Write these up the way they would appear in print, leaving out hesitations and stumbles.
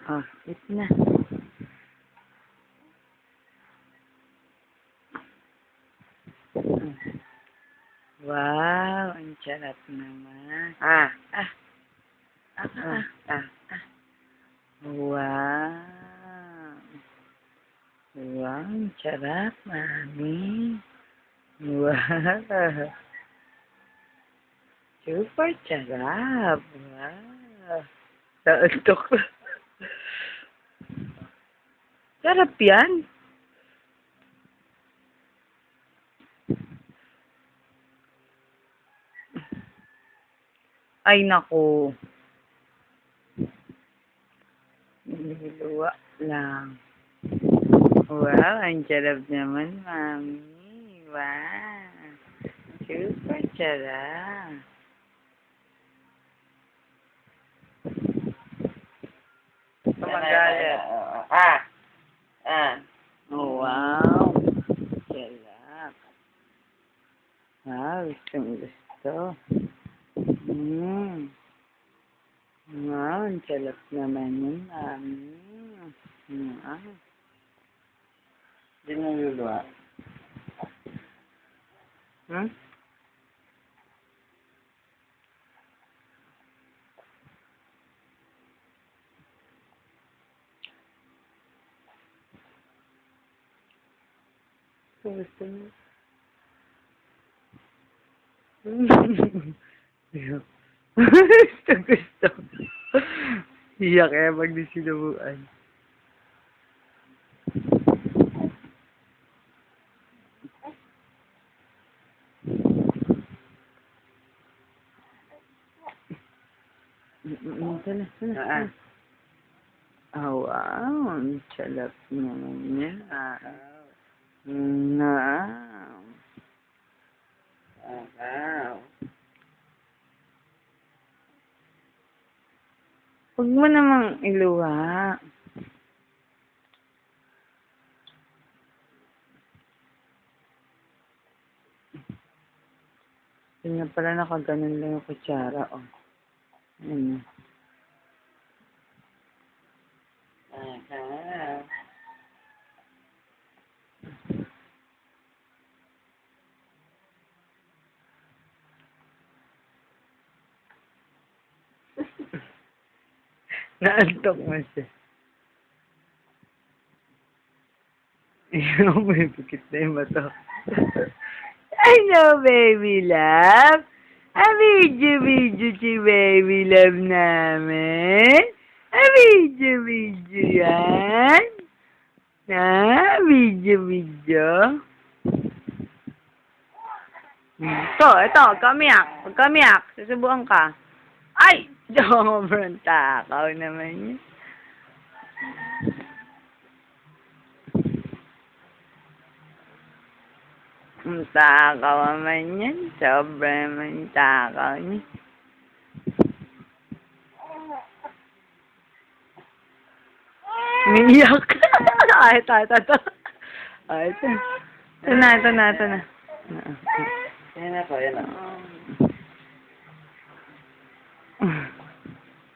Oh, ito na. Wow, ang sarap naman. Ah. Wow. Wow, ang sarap, mami. Wow. Super sarap. Wow. Naantok. Sarap yan. Ay, naku. Niluwa lang. Wow, ang sarap naman, mami. Wow. Super sarap. Tumagalit. Oh, wow. Sarap. Wow, gusto. Wow, ang sarap naman yun, mami. Wow. Hindi mo luluwa. Hmm? Gusto mo? Gusto. Iyak kaya pag di sinubuan. Ito na. Oh, wow. Ang sarap naman niya. Wow. Wow. Huwag mo namang iluwa. Yun nga pala, nakaganon lang yung kutsara, oh. Ano? Naantok mo siya. Ayaw, may pikit na yung mata. I know, baby love. Video si baby love namin. Video yan. Video. Ito, kamiyak. Susubukan ka. Ay! Sobrang takaw naman yun. Ang takaw naman yan. Sobrang naman takaw niya. Umiiyak. Ito. Ito na. Yan ako.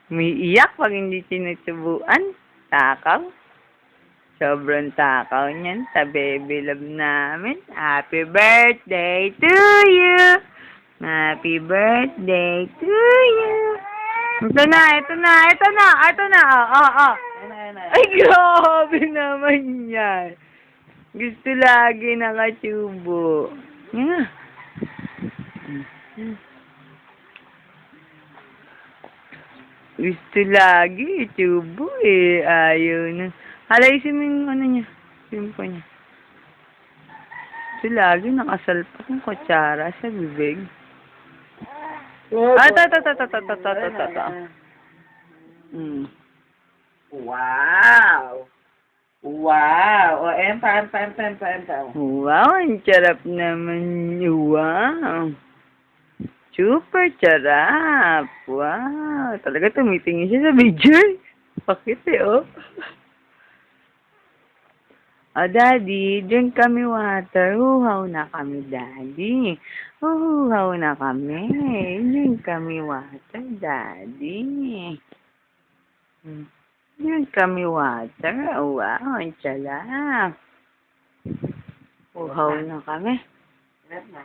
Umiiyak pag hindi sinusubuan. Takaw. Sobrang takaw niyan sa baby love namin. Happy birthday to you! Happy birthday to you! Ito na! Oh. Ay, grabe naman yan. Gusto lagi nakatubo. Yan. Gusto lagi tubo eh. Ayaw na. Halaysin mo yung ano niya. Yung pa niya. Gusto lagi nakasalpak ng kutsara sa bibig. Ito. Wow! Wow! O, empa. Wow, ang sarap naman. Wow. Super sarap. Wow. Talaga tumitingin siya sa video. Bakit oh. Oh, Daddy, drink kami water. Huhaw na kami, Daddy. Huhaw na kami. Drink kami water, Daddy. Yan kami water. Wow, ang tsala. Uhaw na kami. Meron na.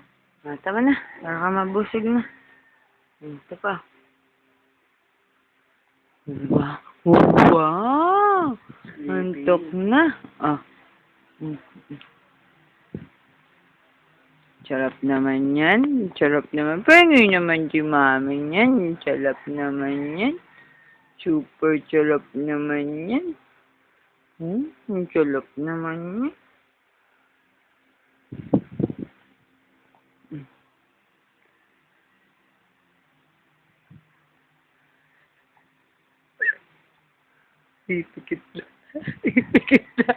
Tama na. Para ka mabusig na. Ito pa. Wow. Wow. Antok na. Ah. Sarap naman yan. Sarap naman. Pengi naman si mami yan. Sarap naman yan. Super sarap naman yan. Ang sarap naman yan. Ipikit na. Ipikit na.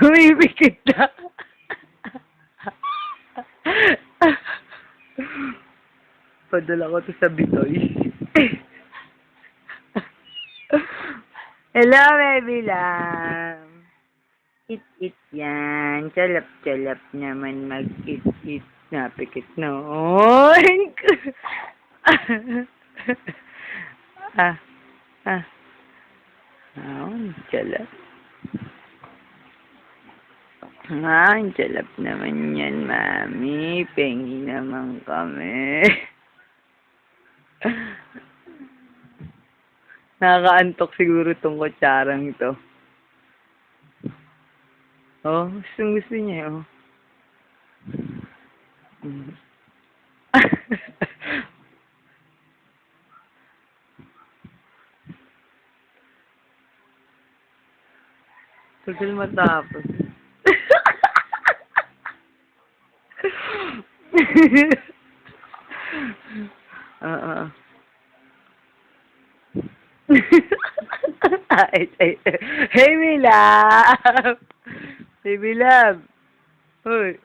Umipikit na. Padala ko to sa Bitoy. Hello, baby lamb. It yan. Chalap naman mag-it. Napikit na. Oink! Chalap. Chalap naman yan, mami. Pengi naman kami. Nakakaantok siguro tong kutsarang ito. Oh, gusto niya, oh. Tagal matapos. Hey, Milab! Hey, Milab! Hoy,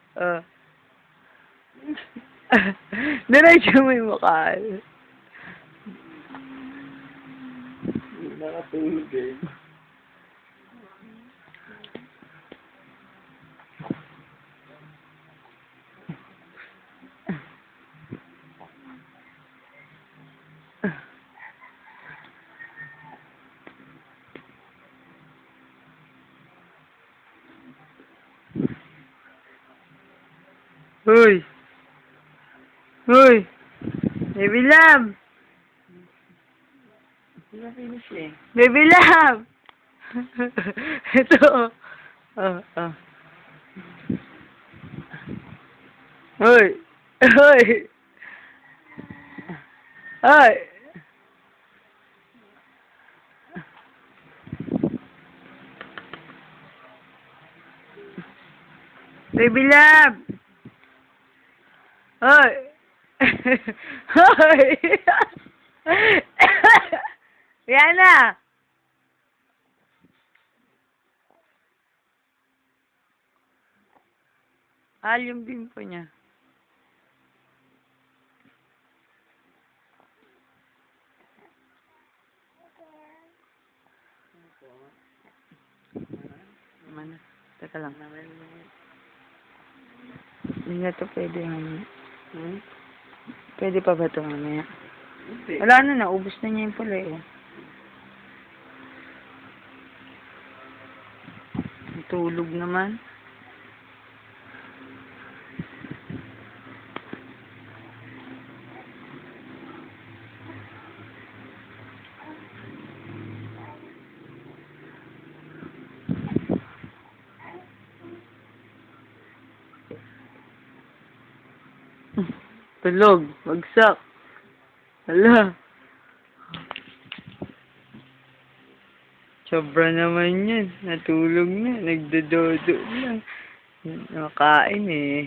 diretso mo yung mukha. Nakatulog eh. Hoy! Hoy! Baby Love! Hindi na finish eh. Baby Love! Ito. Hoy! Hoy! Hoy! Baby Love! Hoy! Hoy! Yan na! Yung bimpo niya. Mana? Teka lang. Hindi na ito pwede mamaya. Pwede pa ba ito mamaya? Wala na, naubos na niya yung pula eh. Tulog naman. Tulog, bagsak. Hala. Sobra naman yan. Natulog na. Nagdododo na. Nakain eh.